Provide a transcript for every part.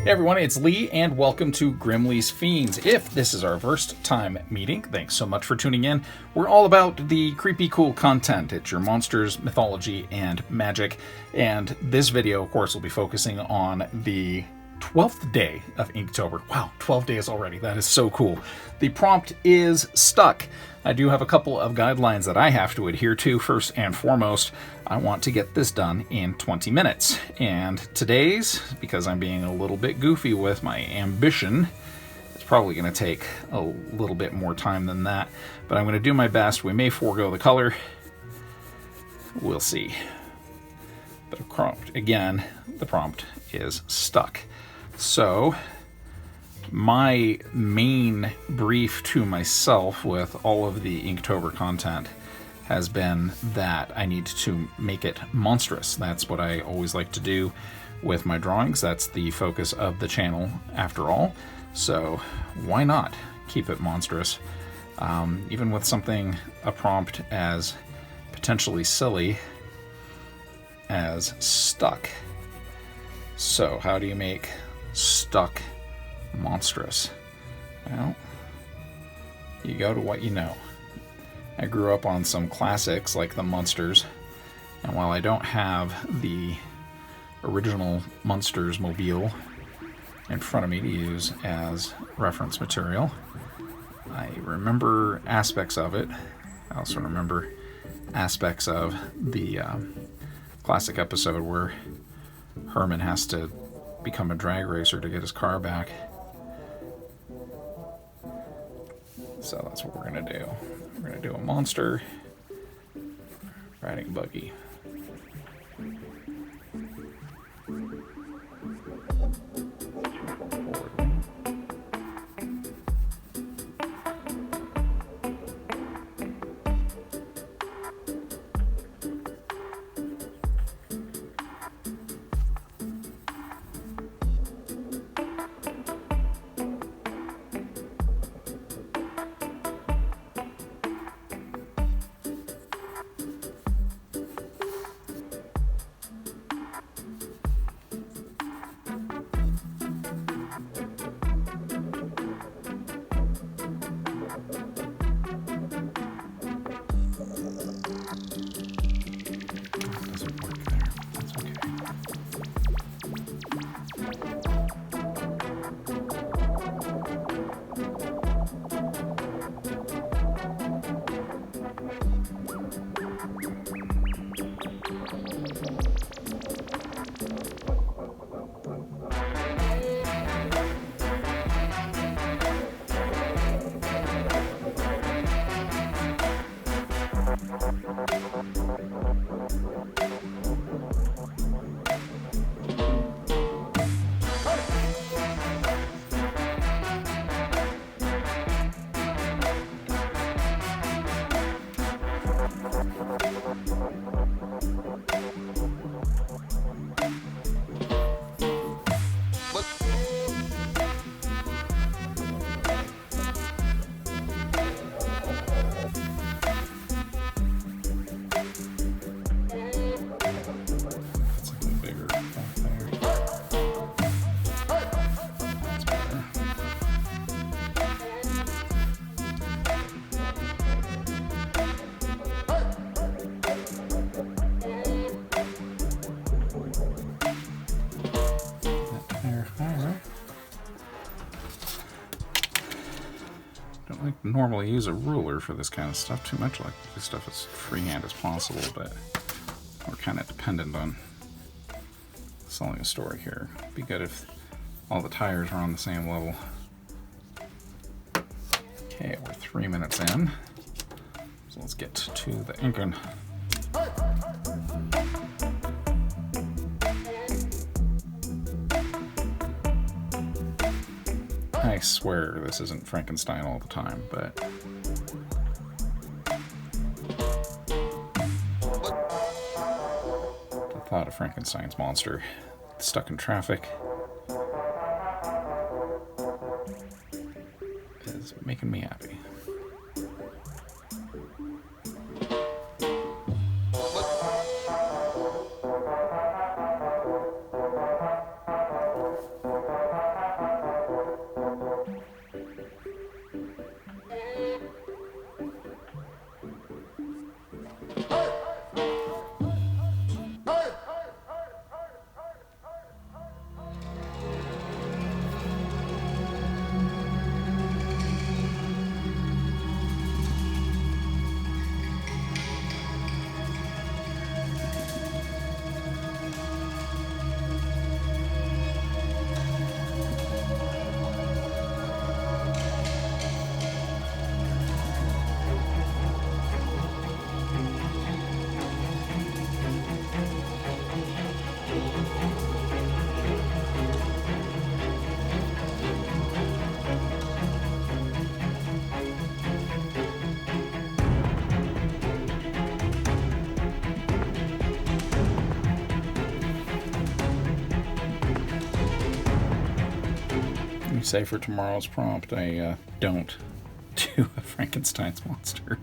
Hey everyone, it's Lee, and welcome to Grimmleighs Fiends. If this is our first time meeting, thanks so much for tuning in. We're all about the creepy cool content. It's your monsters, mythology, and magic. And this video, of course, will be focusing on the 12th day of Inktober. Wow, 12 days already. That is so cool. The prompt is stuck. I do have a couple of guidelines that I have to adhere to. First and foremost, I want to get this done in 20 minutes. And today's, because I'm being a little bit goofy with my ambition, it's probably going to take a little bit more time than that. But I'm going to do my best. We may forego the color. We'll see. But again, the prompt is stuck. So my main brief to myself with all of the Inktober content has been that I need to make it monstrous. That's what I always like to do with my drawings. That's the focus of the channel after all. So why not keep it monstrous? Even with something, a prompt as potentially silly as stuck. So how do you make stuck monstrous? Well, you go to what you know. I grew up on some classics like the Monsters, and while I don't have the original Monsters mobile in front of me to use as reference material, I remember aspects of it. I also remember aspects of the classic episode where Herman has to become a drag racer to get his car back. So that's what we're going to do. We're going to do a monster riding a buggy. Normally use a ruler for this kind of stuff. Too much like this stuff as freehand as possible, but we're kind of dependent on selling a story here. It'd be good if all the tires are on the same level. Okay, we're 3 minutes in, so let's get to the inking. I swear this isn't Frankenstein all the time, but the thought of Frankenstein's monster stuck in traffic is making me happy. me say for tomorrow's prompt, I don't do a Frankenstein's monster.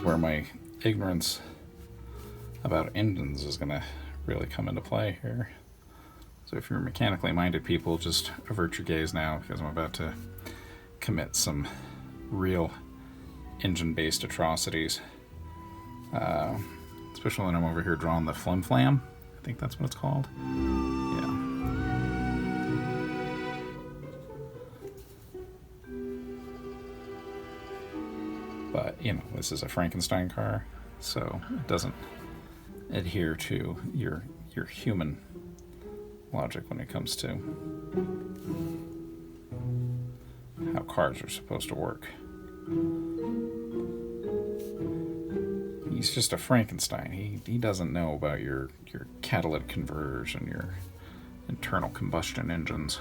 Where my ignorance about engines is going to really come into play here. So if you're mechanically minded people, just avert your gaze now, because I'm about to commit some real engine-based atrocities. Especially when I'm over here drawing the flim flam. I think that's what it's called. Yeah. But, you know, this is a Frankenstein car, so it doesn't adhere to your human logic when it comes to how cars are supposed to work. He's just a Frankenstein. He doesn't know about your catalytic converters and your internal combustion engines.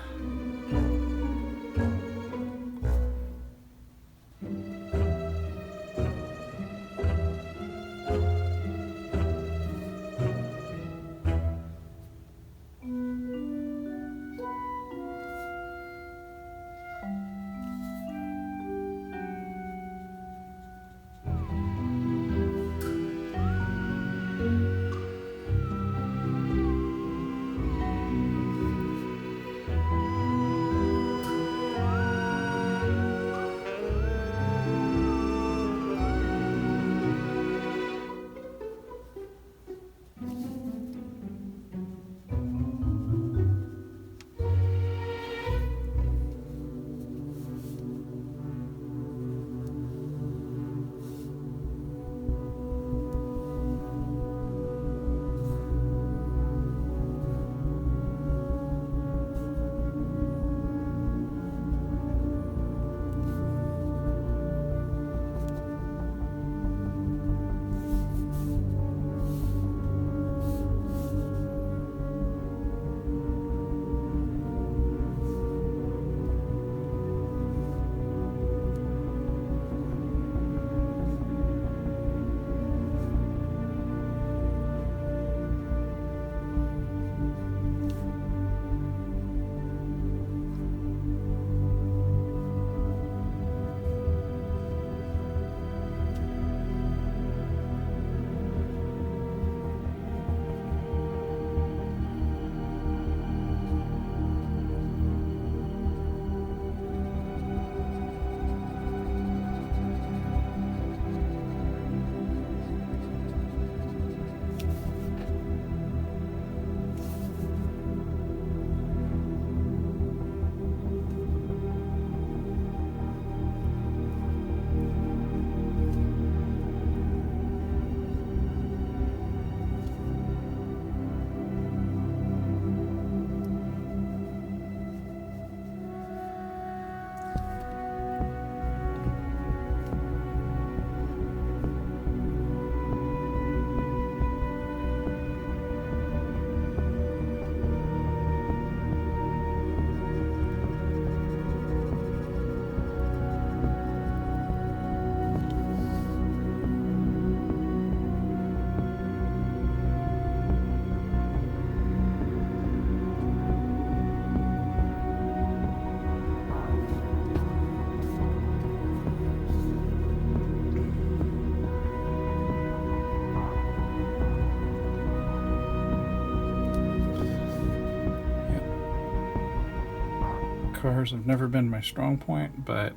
cars have never been my strong point, but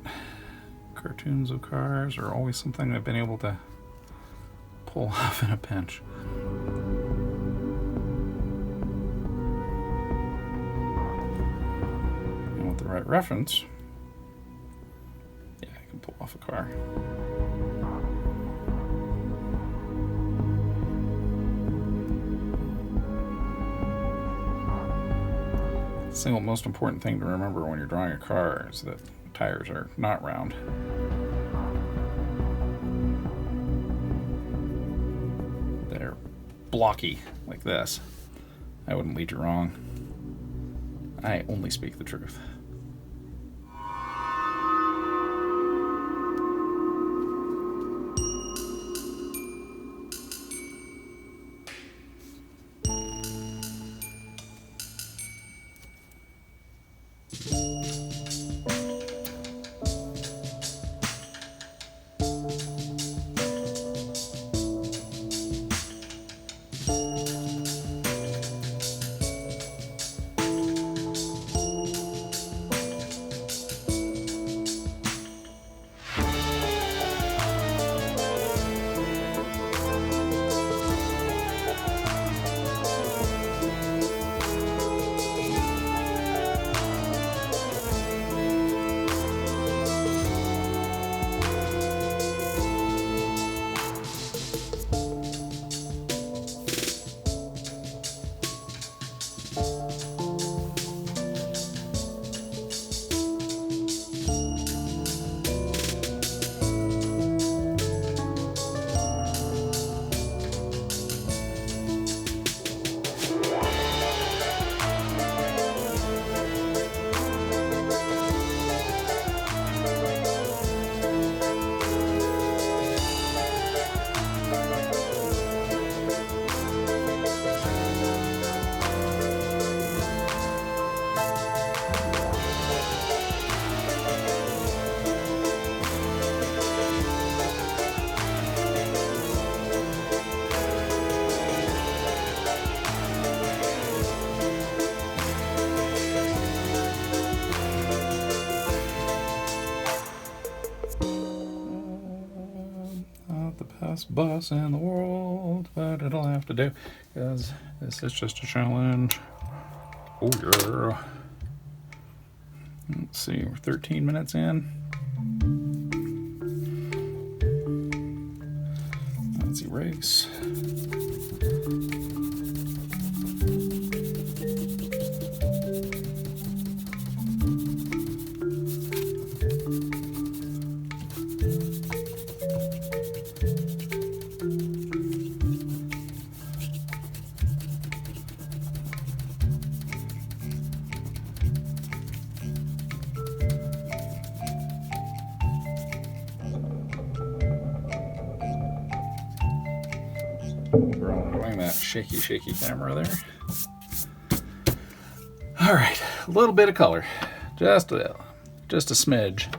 cartoons of cars are always something I've been able to pull off in a pinch. And with the right reference, yeah, I can pull off a car. The single most important thing to remember when you're drawing a car is that tires are not round. They're blocky like this. I wouldn't lead you wrong. I only speak the truth. Best bus in the world, but it'll have to do, because this is just a challenge. Oh yeah. Let's see, we're 13 minutes in. Let's erase. Enjoying that shaky camera there. All right, a little bit of color, just a smidge,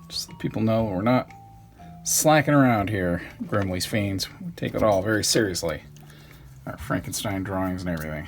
just so people know we're not slacking around here. Grimmleighs Fiends, we take it all very seriously. Our Frankenstein drawings and everything.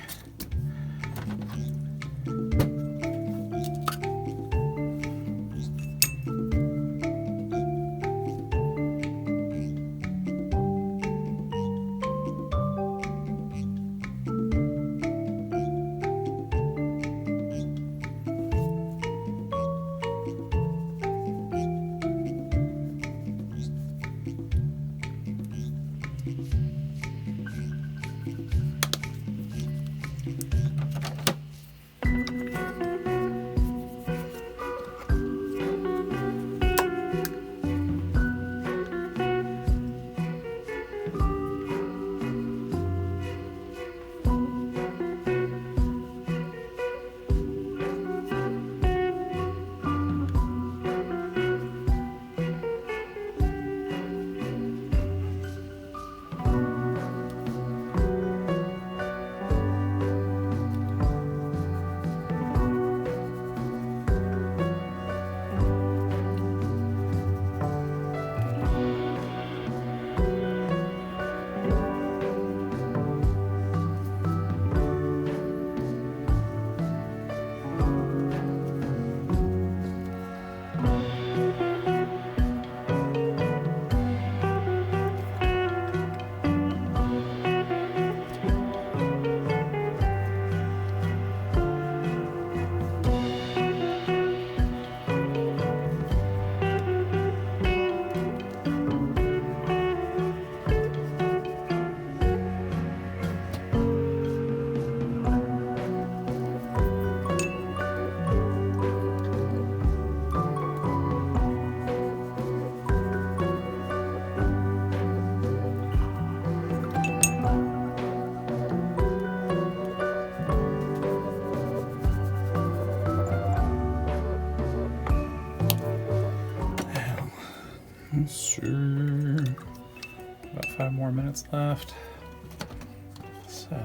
minutes left. So...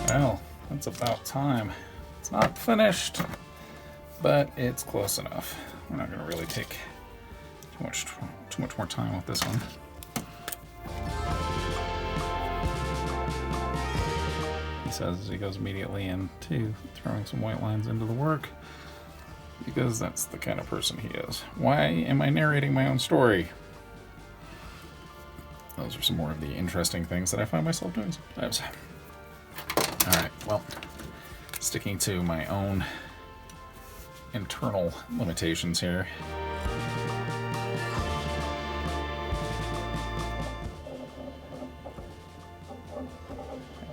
Well, it's about time. It's not finished, but it's close enough. We're not going to really take too much more time with this one. He says as he goes immediately into throwing some white lines into the work, because that's the kind of person he is. Why am I narrating my own story? Those are some more of the interesting things that I find myself doing sometimes. Alright, well, sticking to my own internal limitations here.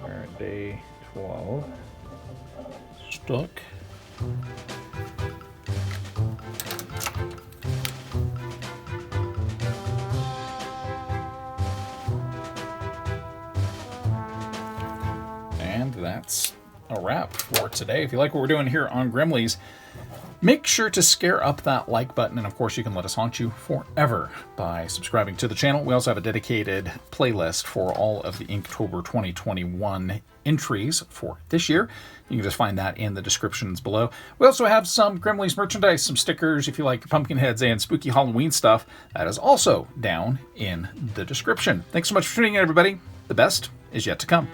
We're at day 12. Stuck. And that's a wrap for today. If you like what we're doing here on Grimmleighs, make sure to scare up that like button, and of course you can let us haunt you forever by subscribing to the channel. We also have a dedicated playlist for all of the Inktober 2021 entries for this year. You can just find that in the descriptions below. We also have some Grimmleighs merchandise, some stickers if you like pumpkin heads and spooky Halloween stuff. That is also down in the description. Thanks so much for tuning in, everybody. The best is yet to come.